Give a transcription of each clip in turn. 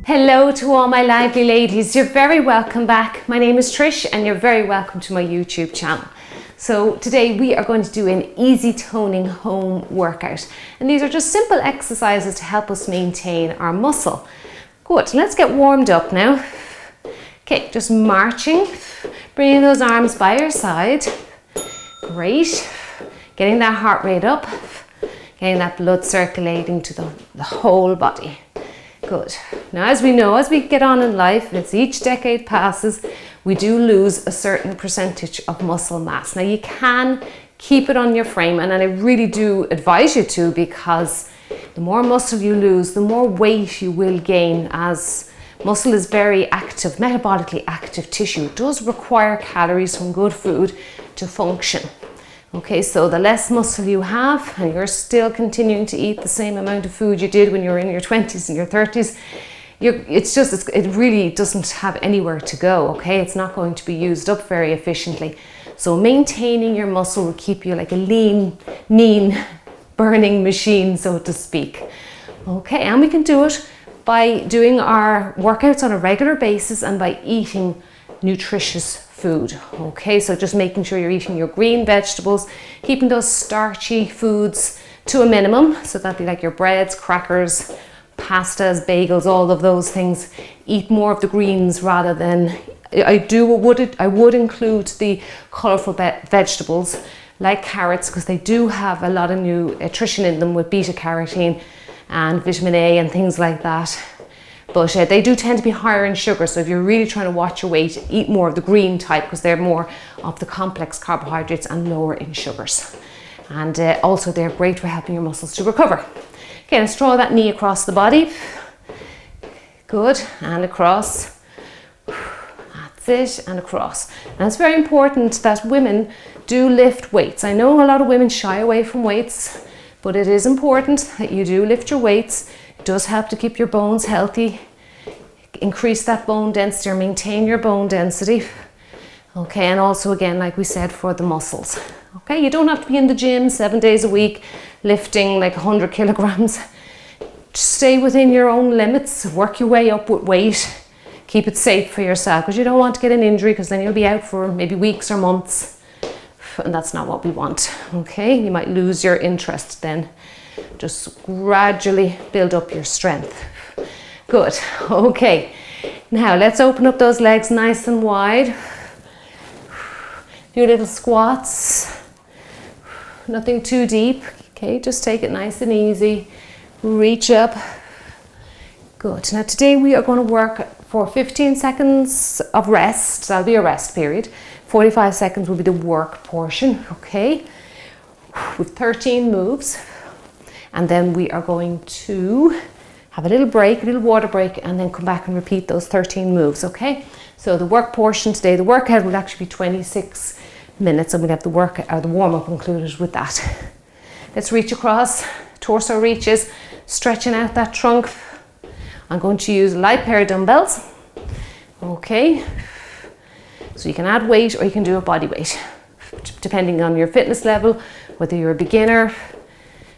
Hello to all my lively ladies, you're very welcome back. My name is Trish and you're very welcome to my YouTube channel. So today we are going to do an easy toning home workout, and these are just simple exercises to help us maintain our muscle. Good, let's get warmed up now. Okay, just marching, bringing those arms by your side. Great, getting that heart rate up, getting that blood circulating to the whole body. Good. Now, as we know, as we get on in life, as each decade passes, we do lose a certain percentage of muscle mass. Now, you can keep it on your frame, and I really do advise you to, because the more muscle you lose, the more weight you will gain, as muscle is very active, metabolically active tissue. It does require calories from good food to function. Okay, so the less muscle you have and you're still continuing to eat the same amount of food you did when you were in your 20s and your 30s, it really doesn't have anywhere to go, okay? It's not going to be used up very efficiently. So maintaining your muscle will keep you like a lean, burning machine, so to speak. Okay, and we can do it by doing our workouts on a regular basis and by eating nutritious food. Okay, so just making sure you're eating your green vegetables, keeping those starchy foods to a minimum, so that'd be like your breads, crackers, pastas, bagels, all of those things. Eat more of the greens rather than, I would include the colourful vegetables like carrots, because they do have a lot of nutrition in them with beta carotene and vitamin A and things like that. But they do tend to be higher in sugar, so if you're really trying to watch your weight, eat more of the green type, because they're more of the complex carbohydrates and lower in sugars. And also they're great for helping your muscles to recover. Okay, let's draw that knee across the body. Good, and across. That's it, and across. And it's very important that women do lift weights. I know a lot of women shy away from weights, but it is important that you do lift your weights. It does help to keep your bones healthy, increase that bone density, or maintain your bone density. Okay, and also again, like we said, for the muscles. Okay, you don't have to be in the gym 7 days a week lifting like 100 kilograms. Just stay within your own limits, work your way up with weight, keep it safe for yourself, because you don't want to get an injury, because then you'll be out for maybe weeks or months, and that's not what we want. Okay, you might lose your interest then. Just gradually build up your strength. Good. Okay, now let's open up those legs nice and wide. Do little squats. Nothing too deep. Okay, just take it nice and easy. Reach up. Good. Now today we are going to work for 15 seconds of rest. That'll be a rest period. 45 seconds will be the work portion. Okay, with 13 moves. And then we are going to have a little break, a little water break, and then come back and repeat those 13 moves, okay? So the work portion today, the workout will actually be 26 minutes, and we'll have the warm-up included with that. Let's reach across, torso reaches, stretching out that trunk. I'm going to use a light pair of dumbbells, okay? So you can add weight or you can do a body weight, depending on your fitness level, whether you're a beginner.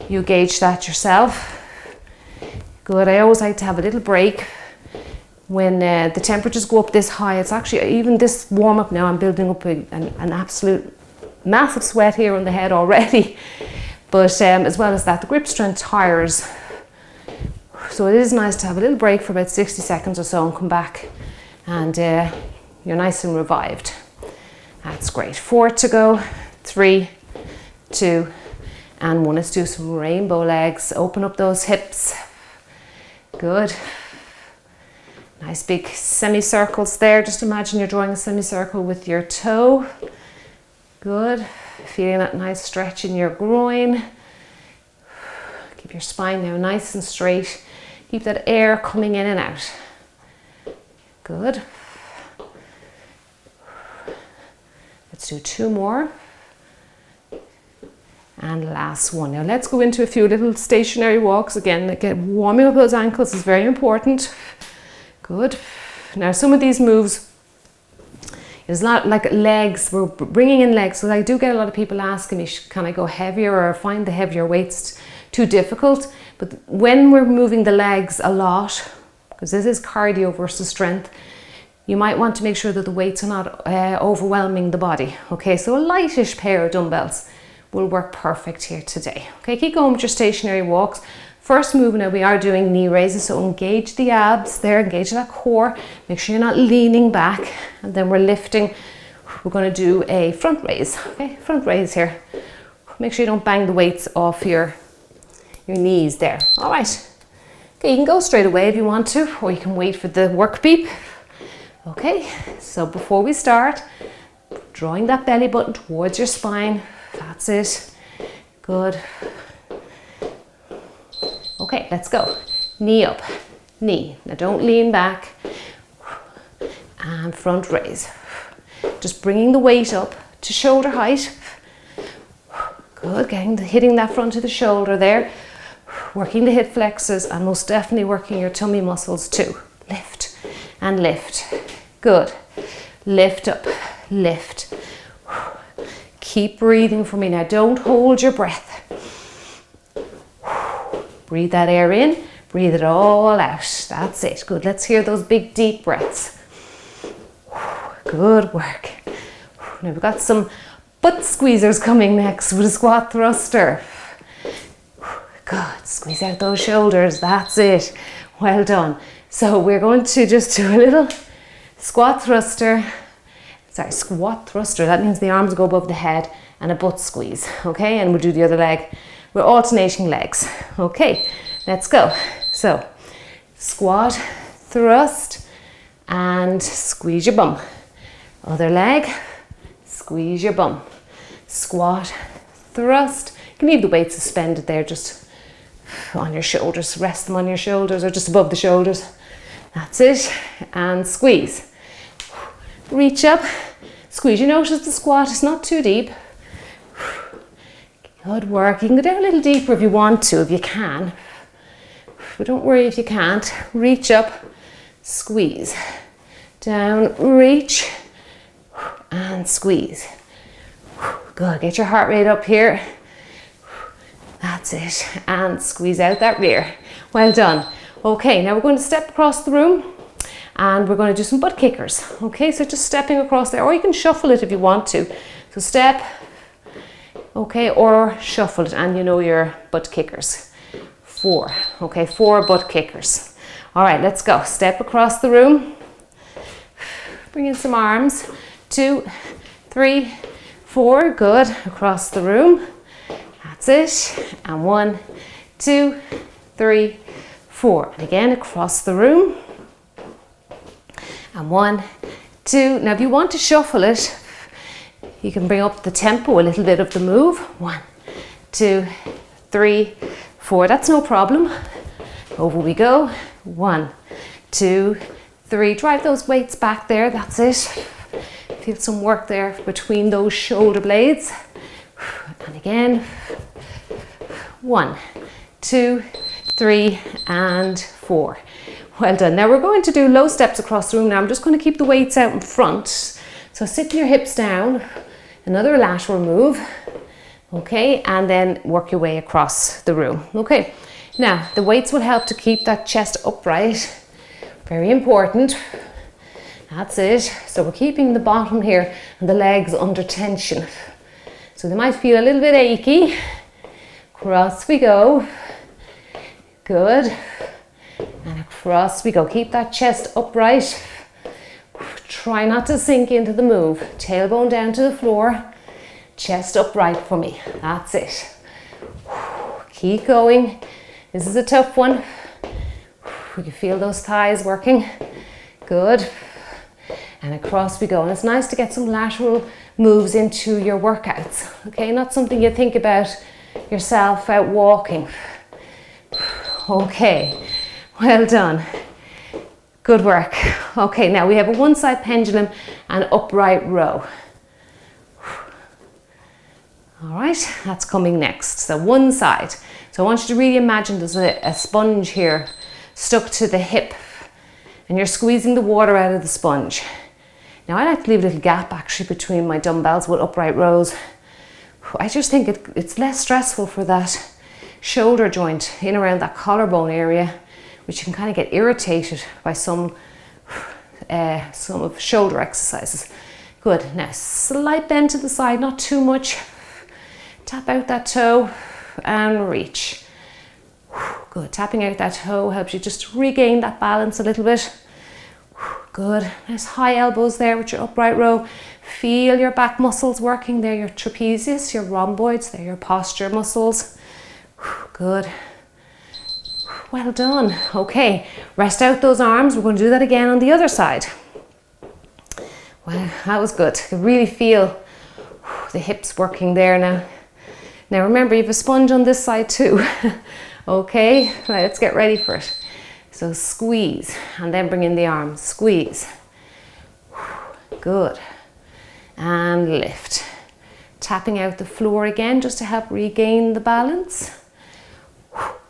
You gauge that yourself. Good, I always like to have a little break when the temperatures go up this high. It's actually, even this warm up now, I'm building up an absolute massive sweat here on the head already. But as well as that, the grip strength tires. So it is nice to have a little break for about 60 seconds or so and come back, and you're nice and revived. That's great. 4 to go, 3, 2, and 1. Let's do some rainbow legs. Open up those hips. Good. Nice big semicircles there. Just imagine you're drawing a semicircle with your toe. Good. Feeling that nice stretch in your groin. Keep your spine now nice and straight. Keep that air coming in and out. Good. Let's do 2 more. And last one. Now let's go into a few little stationary walks. Again, warming up those ankles is very important. Good. Now some of these moves, there's not like legs, we're bringing in legs. So I do get a lot of people asking me, can I go heavier, or find the heavier weights too difficult? But when we're moving the legs a lot, because this is cardio versus strength, you might want to make sure that the weights are not overwhelming the body. Okay, so a lightish pair of dumbbells will work perfect here today. Okay, keep going with your stationary walks. First move now, we are doing knee raises, so engage the abs there, engage that core. Make sure you're not leaning back, and then we're lifting. We're going to do a front raise. Okay, front raise here. Make sure you don't bang the weights off your knees there. All right. Okay, you can go straight away if you want to, or you can wait for the work beep. Okay, so before we start, drawing that belly button towards your spine. That's it. Good. Okay, let's go. Knee up, knee. Now don't lean back. And front raise. Just bringing the weight up to shoulder height. Good, hitting that front of the shoulder there. Working the hip flexors and most definitely working your tummy muscles too. Lift and lift. Good. Lift up, lift. Keep breathing for me now. Don't hold your breath. Breathe that air in, breathe it all out. That's it. Good. Let's hear those big deep breaths. Good work. Now we've got some butt squeezers coming next with a squat thruster. Good. Squeeze out those shoulders. That's it. Well done. So we're going to just do a little squat thruster. Sorry, squat thruster. That means the arms go above the head and a butt squeeze. Okay, and we'll do the other leg. We're alternating legs. Okay, let's go. So, squat, thrust, and squeeze your bum. Other leg, squeeze your bum. Squat, thrust. You can leave the weight suspended there just on your shoulders. Rest them on your shoulders or just above the shoulders. That's it. And squeeze. Reach up, squeeze. You notice the squat is not too deep. Good work. You can go down a little deeper if you want to, if you can. But don't worry if you can't. Reach up, squeeze. Down, reach, and squeeze. Good. Get your heart rate up here. That's it. And squeeze out that rear. Well done. Okay, now we're going to step across the room and we're going to do some butt kickers. Okay, so just stepping across there, or you can shuffle it if you want to. So step, okay, or shuffle it, and you know your butt kickers. 4, okay, 4 butt kickers. All right, let's go. Step across the room. Bring in some arms. 2, 3, 4, good. Across the room. That's it. And 1, 2, 3, 4. And again, across the room. And 1, 2. Now, if you want to shuffle it, you can bring up the tempo a little bit of the move. 1, 2, 3, 4. That's no problem. Over we go. 1, 2, 3. Drive those weights back there. That's it. Feel some work there between those shoulder blades. And again. 1, 2, 3, and 4. Well done. Now we're going to do low steps across the room. Now I'm just going to keep the weights out in front. So sit your hips down. Another lateral move. Okay, and then work your way across the room. Okay, now the weights will help to keep that chest upright. Very important. That's it. So we're keeping the bottom here and the legs under tension. So they might feel a little bit achy. Across we go. Good. And across we go. Keep that chest upright. Try not to sink into the move. Tailbone down to the floor. Chest upright for me. That's it. Keep going. This is a tough one. We can feel those thighs working. Good. And across we go. And it's nice to get some lateral moves into your workouts. Okay, not something you think about yourself out walking. Okay, well done. Good work. Okay, now we have a one side pendulum and upright row. All right, that's coming next. So one side. So I want you to really imagine there's a sponge here stuck to the hip and you're squeezing the water out of the sponge. Now I like to leave a little gap actually between my dumbbells with upright rows. I just think it's less stressful for that shoulder joint in around that collarbone area which you can kind of get irritated by some of shoulder exercises. Good. Now slight bend to the side, not too much. Tap out that toe and reach. Good. Tapping out that toe helps you just regain that balance a little bit. Good. Nice high elbows there with your upright row. Feel your back muscles working. They're your trapezius, your rhomboids, they're your posture muscles. Good. Well done. Okay, rest out those arms. We're going to do that again on the other side. Wow, that was good. You can really feel the hips working there now. Now remember, you have a sponge on this side too. Okay, right, let's get ready for it. So squeeze and then bring in the arms. Squeeze. Good. And lift. Tapping out the floor again just to help regain the balance.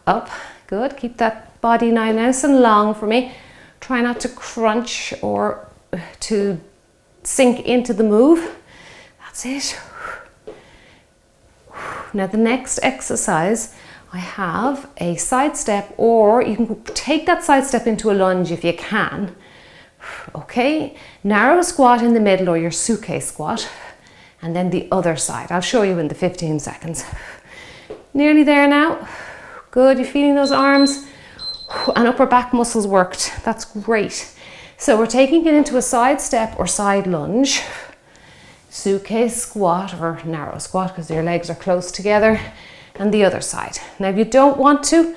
Up. Good. Keep that body now nice and long for me. Try not to crunch or to sink into the move. That's it. Now the next exercise, I have a side step, or you can take that side step into a lunge if you can. Okay, narrow squat in the middle, or your suitcase squat, and then the other side. I'll show you in the 15 seconds. Nearly there now. Good, you're feeling those arms and upper back muscles worked. That's great. So we're taking it into a side step or side lunge, suitcase squat or narrow squat because your legs are close together, and the other side. Now if you don't want to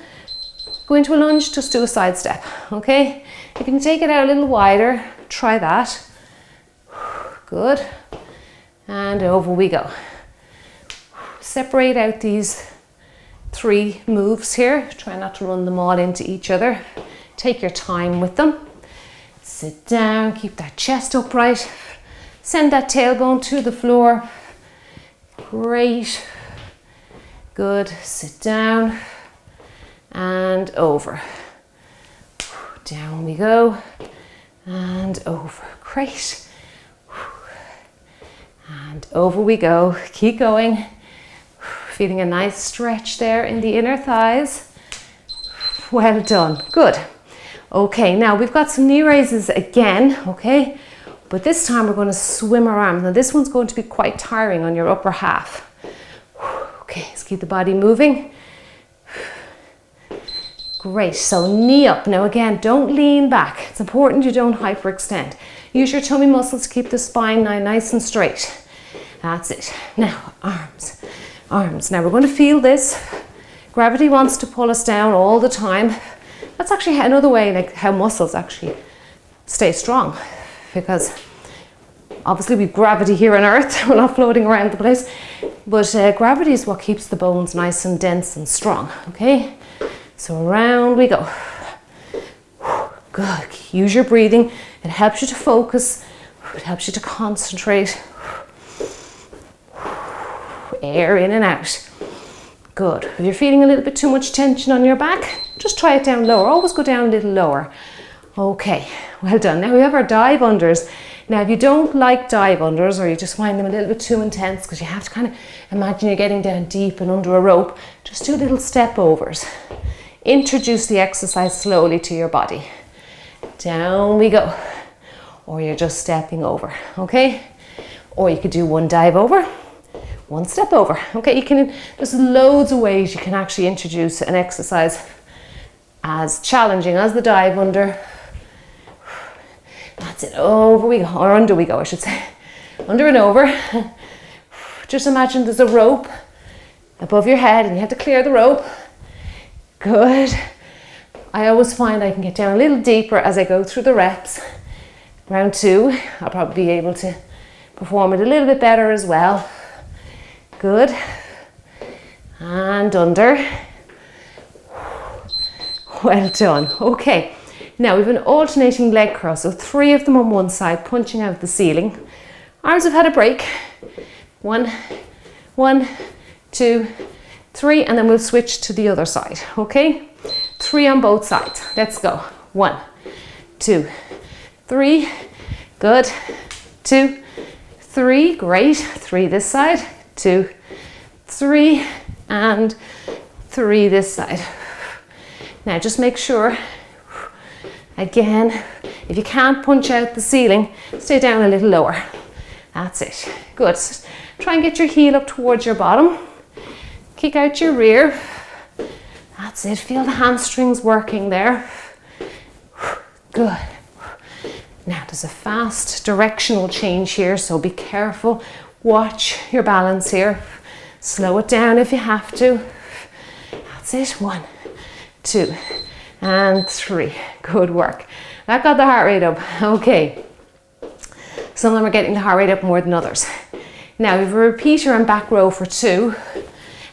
go into a lunge, just do a side step, okay? If you can take it out a little wider, try that. Good. And over we go. Separate out these 3 moves here. Try not to run them all into each other. Take your time with them. Sit down, keep that chest upright. Send that tailbone to the floor. Great. Good. Sit down and over. Down we go and over. Great. And over we go. Keep going. Feeling a nice stretch there in the inner thighs. Well done. Good. Okay, now we've got some knee raises again, okay? But this time we're going to swim our arms. Now this one's going to be quite tiring on your upper half. Okay, let's keep the body moving. Great, so knee up. Now again, don't lean back. It's important you don't hyperextend. Use your tummy muscles to keep the spine now nice and straight. That's it. Now, arms. Arms. Now we're going to feel this. Gravity wants to pull us down all the time. That's actually another way, like how muscles actually stay strong, because obviously we've gravity here on Earth. We're not floating around the place, but gravity is what keeps the bones nice and dense and strong. Okay, so around we go. Good. Use your breathing. It helps you to focus. It helps you to concentrate. Air in and out. Good. If you're feeling a little bit too much tension on your back, just try it down lower. Always go down a little lower. Okay, well done. Now we have our dive unders. Now if you don't like dive unders, or you just find them a little bit too intense because you have to kind of imagine you're getting down deep and under a rope, just do little step overs. Introduce the exercise slowly to your body. Down we go. Or you're just stepping over, okay? Or you could do one dive over, one step over. Okay, you can, there's loads of ways you can actually introduce an exercise as challenging as the dive under. That's it, over we go, or under we go, I should say. Under and over. Just imagine there's a rope above your head and you have to clear the rope. Good. I always find I can get down a little deeper as I go through the reps. Round 2, I'll probably be able to perform it a little bit better as well. Good. And under. Well done. Okay. Now we've an alternating leg curl. So 3 of them on one side, punching out the ceiling. Arms have had a break. 1, 2, 3, and then we'll switch to the other side. Okay? 3 on both sides. Let's go. 1, 2, 3. Good. 2, 3. Great. 3 this side. 2, 3, and 3 this side. Now just make sure Again, if you can't punch out the ceiling, stay down a little lower. That's it. Good. Try and get your heel up towards your bottom. Kick out your rear. That's it. Feel the hamstrings working there. Good. Now there's a fast directional change here, so be careful. Watch your balance here. Slow it down if you have to. That's it. 1, 2, and 3. Good work. That got the heart rate up. Okay. Some of them are getting the heart rate up more than others. Now we have a repeater and back row for 2.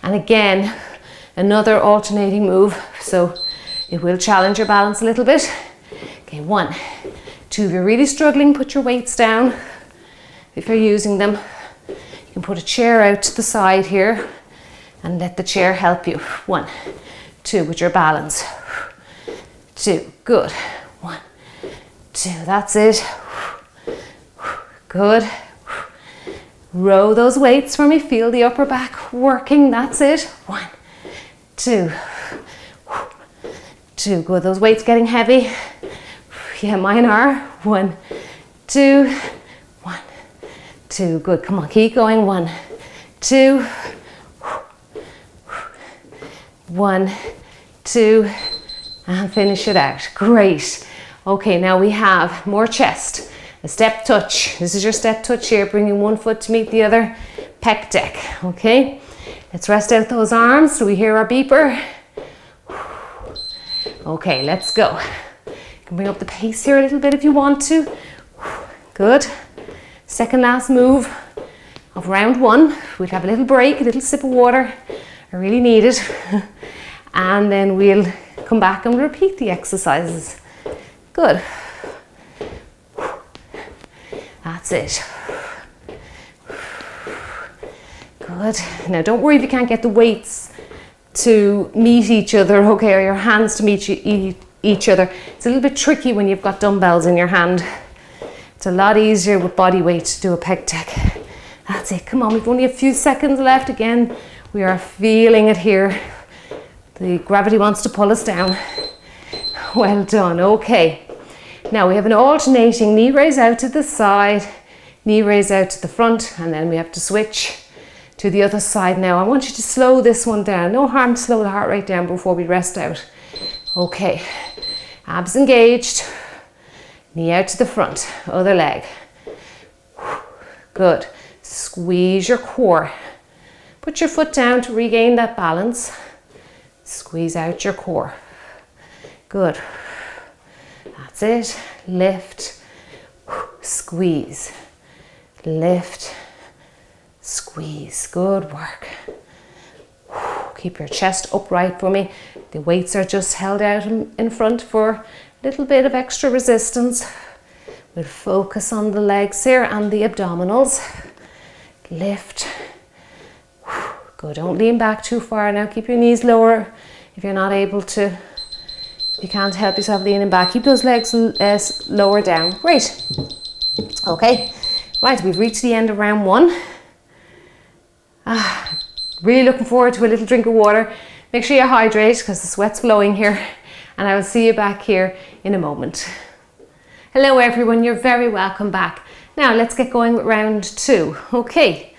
And again, another alternating move. So it will challenge your balance a little bit. Okay, 1, 2. If you're really struggling, put your weights down. If you're using them, you can put a chair out to the side here and let the chair help you. 1, 2 with your balance. 2, good. 1, 2, that's it. Good. Row those weights for me. Feel the upper back working. That's it. 1, 2, 2. Good. Those weights getting heavy. Yeah, mine are. 1, 2, 1, 2. Good. Come on, keep going. 1, 2, 1, 2, and finish it out. Great. Okay, now we have more chest. A step touch. This is your step touch here, bringing one foot to meet the other. Pec deck. Okay, let's rest out those arms so we hear our beeper. Okay, let's go. You can bring up the pace here a little bit if you want to. Good. Second last move of round 1. We'll have a little break, a little sip of water. I really need it. And then we'll come back and repeat the exercises. Good. That's it. Good. Now don't worry if you can't get the weights to meet each other, okay, or your hands to meet each other. It's a little bit tricky when you've got dumbbells in your hand. It's a lot easier with body weight to do a pec deck. That's it. Come on, we've only a few seconds left. Again, we are feeling it here. The gravity wants to pull us down. Well done. Okay. Now we have an alternating knee raise out to the side, knee raise out to the front, and then we have to switch to the other side now. I want you to slow this one down. No harm to slow the heart rate down before we rest out. Okay. Abs engaged. Knee out to the front. Other leg. Good. Squeeze your core. Put your foot down to regain that balance. Squeeze out your core. Good. That's it. Lift, squeeze, lift, squeeze. Good work. Keep your chest upright for me. The weights are just held out in front for a little bit of extra resistance. We'll focus on the legs here and the abdominals. Lift. Good. Don't lean back too far now. Keep your knees lower if you're not able to. You can't help yourself leaning back. Keep those legs lower down. Great. Okay. Right, we've reached the end of round 1. Really looking forward to a little drink of water. Make sure you hydrate because the sweat's flowing here. And I will see you back here in a moment. Hello everyone, you're very welcome back. Now let's get going with round 2. Okay.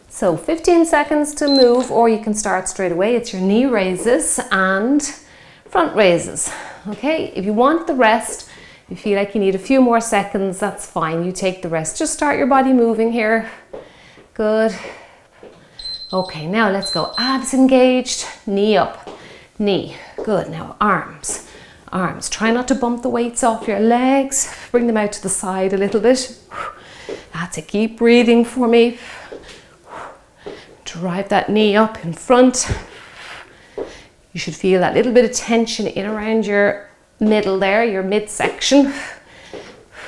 So 15 seconds to move, or you can start straight away. It's your knee raises and front raises. Okay, if you want the rest, if you feel like you need a few more seconds, that's fine. You take the rest. Just start your body moving here. Good. Okay, now let's go. Abs engaged, knee up, knee. Good. Now arms. Arms. Try not to bump the weights off your legs. Bring them out to the side a little bit. That's it. Keep breathing for me. Drive that knee up in front. You should feel that little bit of tension in around your middle there, your midsection.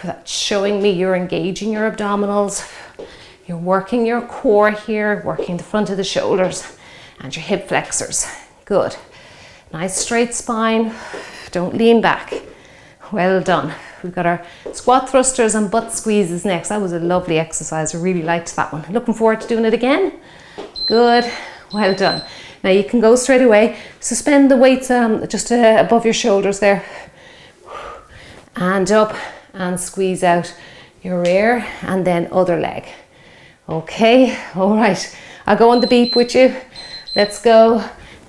That's showing me you're engaging your abdominals. You're working your core here, working the front of the shoulders and your hip flexors. Good. Nice straight spine. Don't lean back. Well done. We've got our squat thrusters and butt squeezes next. That was a lovely exercise. I really liked that one. Looking forward to doing it again. Good. Well done. Now you can go straight away. Suspend the weights just above your shoulders there. and up, and squeeze out your rear, and then other leg. Okay, all right. I'll go on the beep with you. Let's go,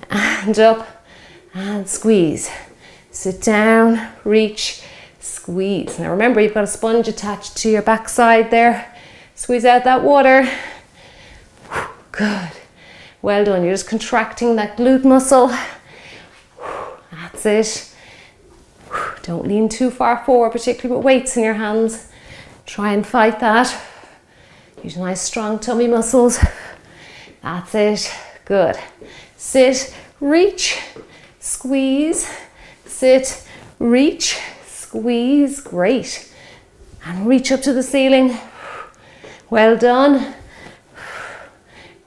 and up, and squeeze. Sit down, reach, squeeze. Now remember, you've got a sponge attached to your backside there. Squeeze out that water. Good. Well done. You're just contracting that glute muscle. That's it. Don't lean too far forward, particularly with weights in your hands. Try and fight that. Use nice strong tummy muscles. That's it. Good. Sit, reach, squeeze. Sit, reach, squeeze. Great. And reach up to the ceiling. Well done.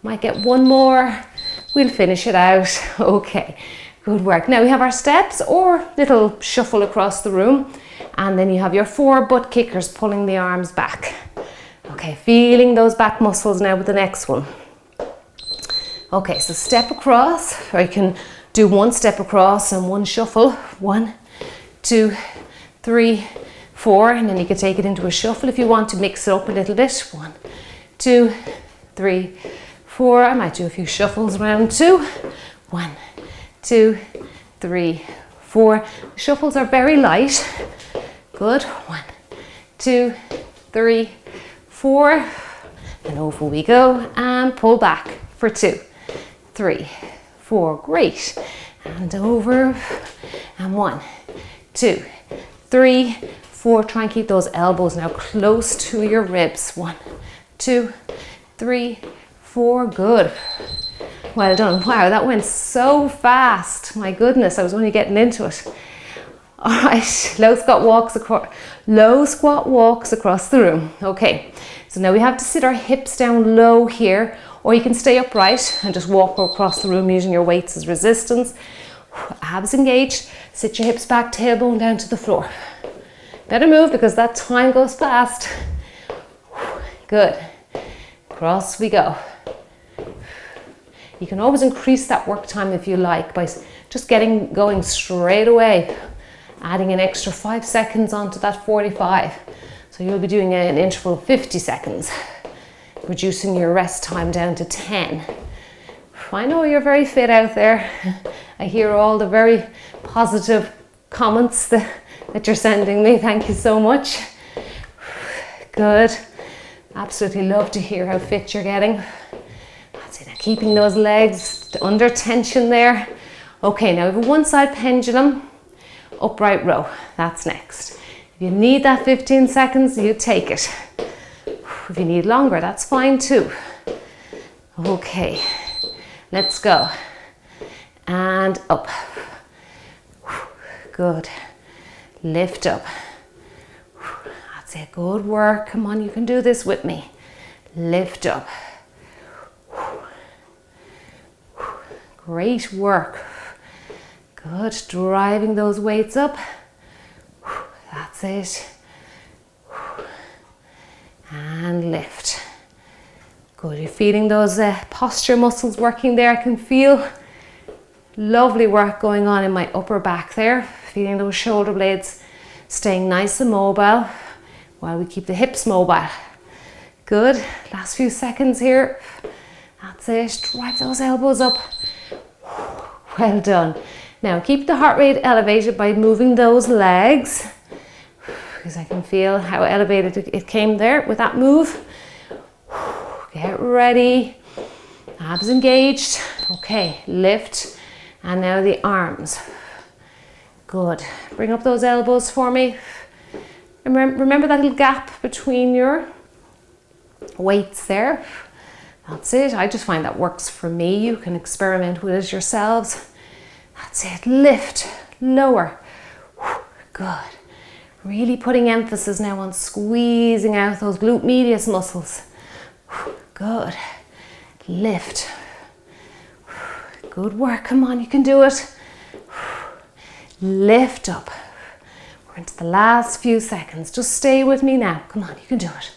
Might get one more. We'll finish it out. Okay. Good work. Now we have our steps or little shuffle across the room, and then you have your 4 butt kickers pulling the arms back. Okay, feeling those back muscles now with the next one. Okay, so step across, or you can do 1 step across and 1 shuffle. 1, 2, 3, 4, and then you can take it into a shuffle if you want to mix it up a little bit. 1, 2, 3, 4. I might do a few shuffles around too. 1, 2, 3, 4. The shuffles are very light. Good. 1, 2, 3, 4. And over we go. And pull back for 2, 3, 4. Great. And over. And 1, 2, 3, 4. Try and keep those elbows now close to your ribs. 1, 2, 3, 4. Good. Well done. Wow, that went so fast. My goodness, I was only getting into it. All right, low squat walks across the room. Okay, so now we have to sit our hips down low here, or you can stay upright and just walk across the room using your weights as resistance. Abs engaged. Sit your hips back, tailbone down to the floor. Better move because that time goes fast. Good. Across we go. You can always increase that work time if you like by just going straight away, adding an extra 5 seconds onto that 45. So you'll be doing an interval of 50 seconds, reducing your rest time down to 10. I know you're very fit out there. I hear all the very positive comments that you're sending me. Thank you so much. Good. Absolutely love to hear how fit you're getting. Keeping those legs under tension there. Okay, now we have a 1 side pendulum, upright row. That's next. If you need that 15 seconds, you take it. If you need longer, that's fine too. Okay, let's go. And up. Good. Lift up. That's it. Good work. Come on, you can do this with me. Lift up. Great work. Good. Driving those weights up. That's it. And lift. Good. You're feeling those posture muscles working there. I can feel lovely work going on in my upper back there. Feeling those shoulder blades staying nice and mobile while we keep the hips mobile. Good. Last few seconds here. That's it. Drive those elbows up. Well done. Now keep the heart rate elevated by moving those legs, because I can feel how elevated it came there with that move. Get ready. Abs engaged. Okay, lift. And now the arms. Good. Bring up those elbows for me. Remember that little gap between your weights there. That's it. I just find that works for me. You can experiment with it yourselves. That's it. Lift, lower. Good. Really putting emphasis now on squeezing out those glute medius muscles. Good. Lift. Good work. Come on, you can do it. Lift up. We're into the last few seconds. Just stay with me now. Come on, you can do it.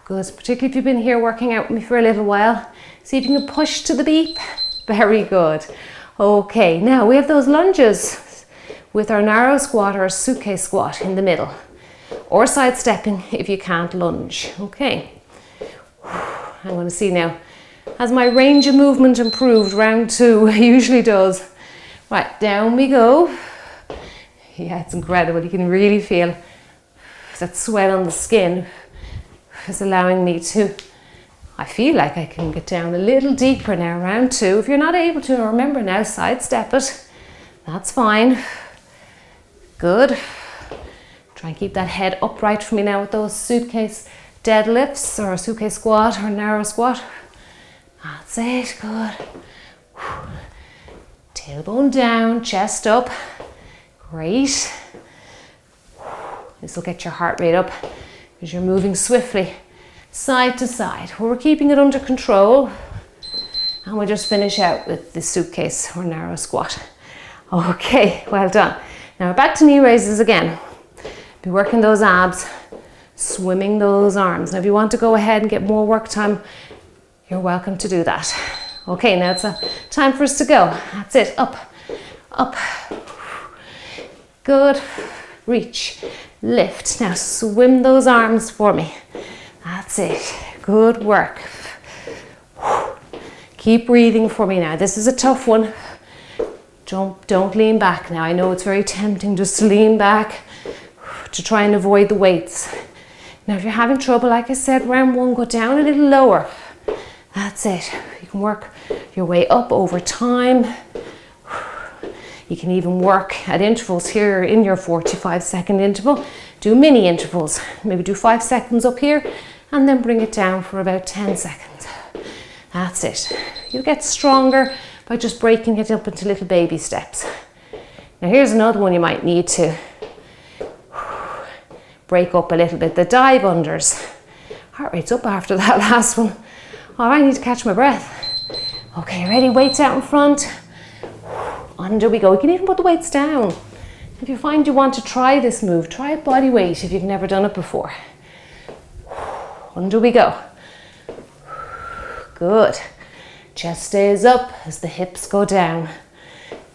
Good, particularly if you've been here working out with me for a little while. See if you can push to the beep. Very good. Okay, now we have those lunges. with our narrow squat or suitcase squat in the middle, or sidestepping if you can't lunge. Okay, I'm going to see now, has my range of movement improved? Round 2, it usually does. Right, down we go. Yeah, it's incredible. You can really feel that sweat on the skin is allowing me to, I feel like I can get down a little deeper now, round 2. If you're not able to, remember now, sidestep it. That's fine. Good. Try and keep that head upright for me now with those suitcase deadlifts or a suitcase squat or narrow squat. That's it, good. Tailbone down, chest up. Great. This will get your heart rate up because you're moving swiftly side to side. We're keeping it under control. And we'll just finish out with the suitcase or narrow squat. Okay, well done. Now back to knee raises again. Be working those abs, swimming those arms. Now if you want to go ahead and get more work time, you're welcome to do that. Okay, now it's time for us to go. That's it, up, up. Good, reach, lift. Now swim those arms for me. That's it, good work. Keep breathing for me now. This is a tough one. Don't lean back now. I know it's very tempting just to lean back to try and avoid the weights. Now if you're having trouble, like I said, round 1, go down a little lower. That's it. You can work your way up over time. You can even work at intervals here in your 45-second interval. Do mini intervals. Maybe do 5 seconds up here and then bring it down for about 10 seconds. That's it. You'll get stronger by just breaking it up into little baby steps. Now here's another one you might need to break up a little bit. The dive unders. Heart rate's up after that last one. Oh, I need to catch my breath. Okay, ready? Weights out in front. Under we go. You can even put the weights down. If you find you want to try this move, try it body weight if you've never done it before. Under we go. Good. Chest stays up as the hips go down.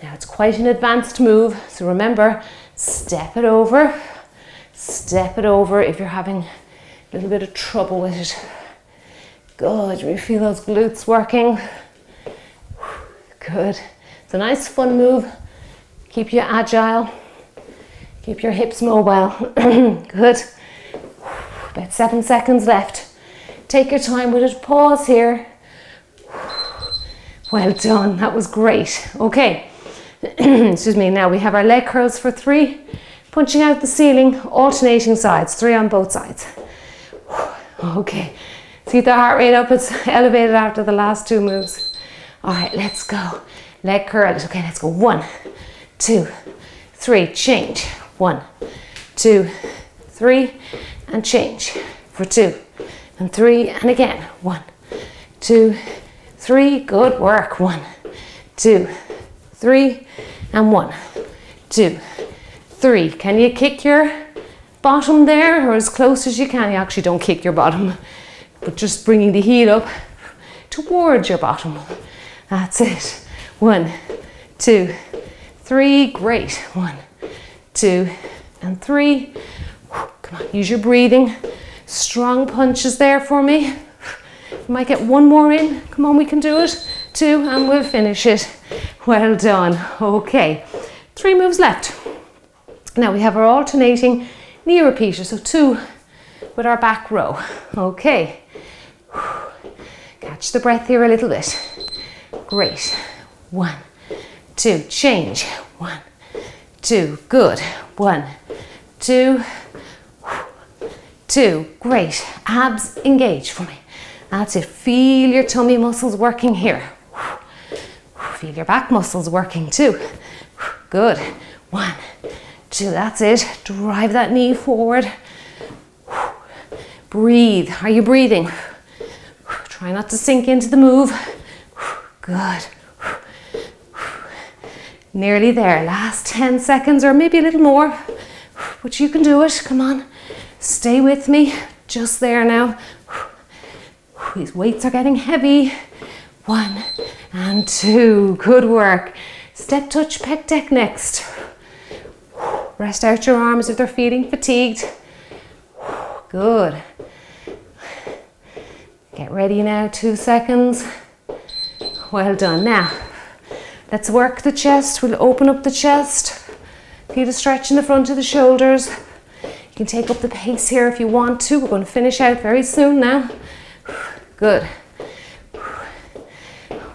Now it's quite an advanced move, so remember, step it over. Step it over if you're having a little bit of trouble with it. Good. You feel those glutes working. Good. It's a nice fun move. Keep you agile. Keep your hips mobile. Good. About 7 seconds left. Take your time with it. Pause here. Well done. That was great. Okay. Excuse me. Now we have our leg curls for 3. Punching out the ceiling, alternating sides. 3 on both sides. Okay. See the heart rate up? It's elevated after the last 2 moves. All right, let's go. Leg curls. Okay, let's go. 1, 2, 3. Change. 1, 2, 3, and change. For 2 and 3, and again. 1, 2, 3. Good work. 1, 2, 3, and 1, 2, 3. Can you kick your bottom there, or as close as you can? You actually don't kick your bottom, but just bringing the heel up towards your bottom. That's it. 1, 2, 3. Great. 1, 2, and 3. Come on, use your breathing. Strong punches there for me. You might get 1 more in. Come on, we can do it. 2, and we'll finish it. Well done. Okay, 3 moves left. Now we have our alternating knee repeater. So 2 with our back row. Okay. Catch the breath here a little bit. Great. 1, 2, change. 1, 2, good. 1, 2, 2, great. Abs engage for me. That's it. Feel your tummy muscles working here. Feel your back muscles working too. Good. 1, 2, that's it. Drive that knee forward. Breathe. Are you breathing? Try not to sink into the move. Good. Nearly there. Last 10 seconds or maybe a little more, but you can do it. Come on. Stay with me. Just there now. These weights are getting heavy. 1 and 2. Good work. Step touch pec deck next. Rest out your arms if they're feeling fatigued. Good. Get ready now, 2 seconds. Well done. Now, let's work the chest. We'll open up the chest. Feel a stretch in the front of the shoulders. You can take up the pace here if you want to. We're going to finish out very soon now. Good.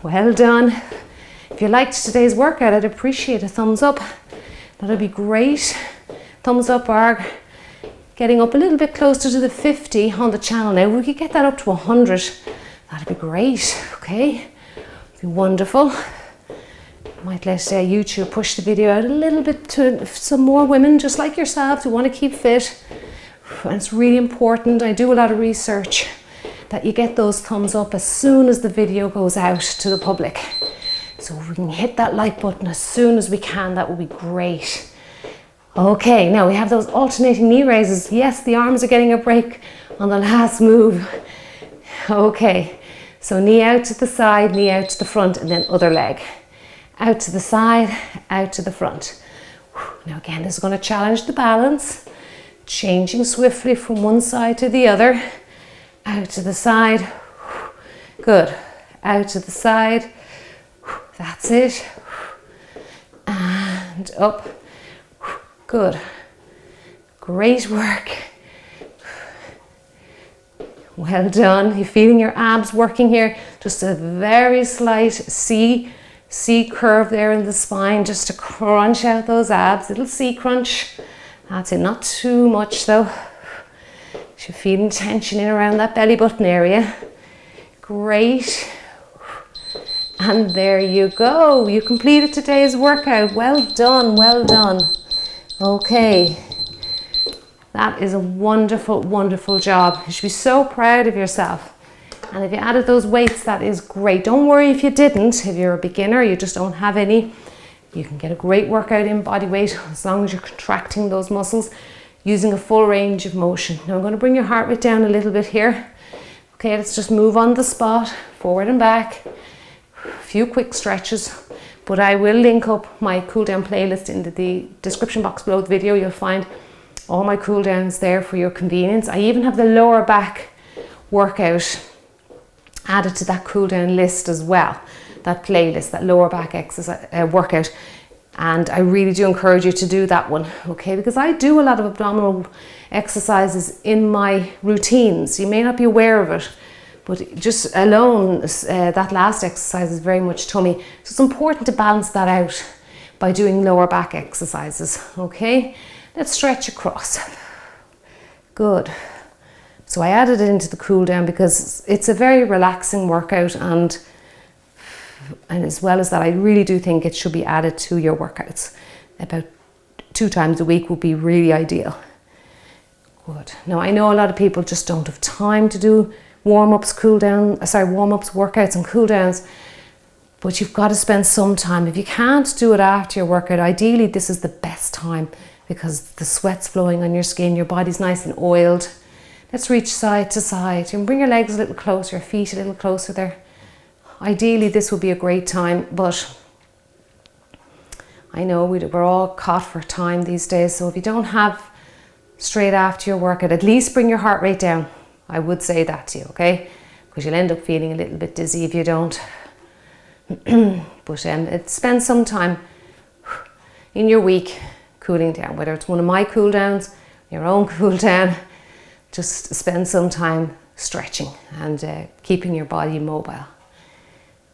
Well done. If you liked today's workout, I'd appreciate a thumbs up. That'd be great. Thumbs up are getting up a little bit closer to the 50 on the channel now. We could get that up to 100. That'd be great. Okay. Be wonderful. Might let YouTube push the video out a little bit to some more women just like yourselves who want to keep fit. And it's really important. I do a lot of research that you get those thumbs up as soon as the video goes out to the public. So if we can hit that like button as soon as we can, that would be great. Okay, now we have those alternating knee raises. Yes, the arms are getting a break on the last move. Okay, so knee out to the side, knee out to the front, and then other leg. Out to the side, out to the front. Now again, this is going to challenge the balance. Changing swiftly from one side to the other. Out to the side. Good. Out to the side. That's it. And up. Good. Great work. Well done. You're feeling your abs working here. Just a very slight C curve there in the spine, just to crunch out those abs. Little C crunch. That's it. Not too much though. You're feeling tension in around that belly button area. Great. And there you go. You completed today's workout. Well done, well done. Okay. That is a wonderful, wonderful job. You should be so proud of yourself. And if you added those weights, that is great. Don't worry if you didn't. If you're a beginner, you just don't have any, you can get a great workout in body weight as long as you're contracting those muscles using a full range of motion. Now I'm going to bring your heart rate down a little bit here. Okay, let's just move on the spot, forward and back. A few quick stretches, but I will link up my cool down playlist in the description box below the video. You'll find all my cool downs there for your convenience. I even have the lower back workout added to that cool down list as well, that playlist, that lower back exercise workout. And I really do encourage you to do that one, okay? Because I do a lot of abdominal exercises in my routines. You may not be aware of it, but just alone, that last exercise is very much tummy. So it's important to balance that out by doing lower back exercises, okay? Let's stretch across. Good. So I added it into the cool down because it's a very relaxing workout, and as well as that, I really do think it should be added to your workouts. About 2 times a week would be really ideal. Good. Now I know a lot of people just don't have time to do warm-ups, warm-ups, workouts and cool downs, but you've got to spend some time. If you can't do it after your workout, ideally this is the best time because the sweat's flowing on your skin, your body's nice and oiled. Let's reach side to side. You can bring your legs a little closer, your feet a little closer there. Ideally, this would be a great time, but I know we're all caught for time these days. So if you don't have straight after your workout, at least bring your heart rate down. I would say that to you, okay? Because you'll end up feeling a little bit dizzy if you don't. But spend some time in your week cooling down, whether it's one of my cool downs, your own cool down. Just spend some time stretching and keeping your body mobile.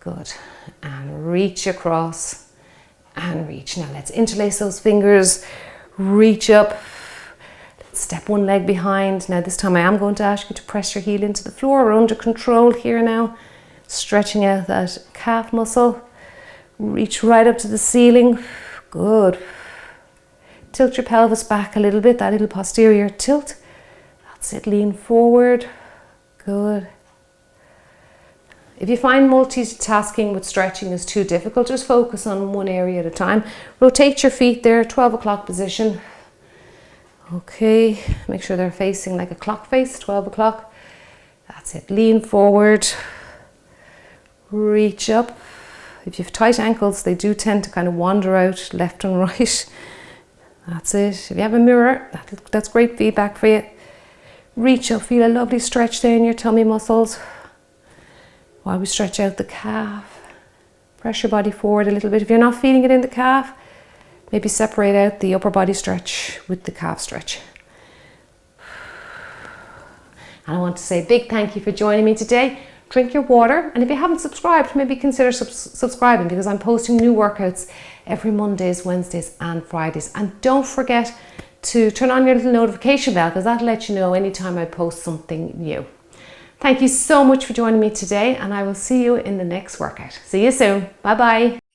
Good. And reach across and reach. Now let's interlace those fingers, reach up. Let's step one leg behind. Now this time I am going to ask you to press your heel into the floor. We're under control here now. Stretching out that calf muscle. Reach right up to the ceiling. Good. Tilt your pelvis back a little bit, that little posterior tilt. That's it, lean forward. Good. If you find multitasking with stretching is too difficult, just focus on one area at a time. Rotate your feet there, 12 o'clock position. Okay, make sure they're facing like a clock face, 12 o'clock. That's it, lean forward. Reach up. If you have tight ankles, they do tend to kind of wander out left and right. That's it. If you have a mirror, that's great feedback for you. Reach up, feel a lovely stretch there in your tummy muscles while we stretch out the calf. Press your body forward a little bit. If you're not feeling it in the calf, maybe separate out the upper body stretch with the calf stretch. And I want to say a big thank you for joining me today. Drink your water, and if you haven't subscribed, maybe consider subscribing, because I'm posting new workouts every Mondays, Wednesdays and Fridays. And don't forget to turn on your little notification bell, because that'll let you know anytime I post something new. Thank you so much for joining me today, and I will see you in the next workout. See you soon. Bye bye.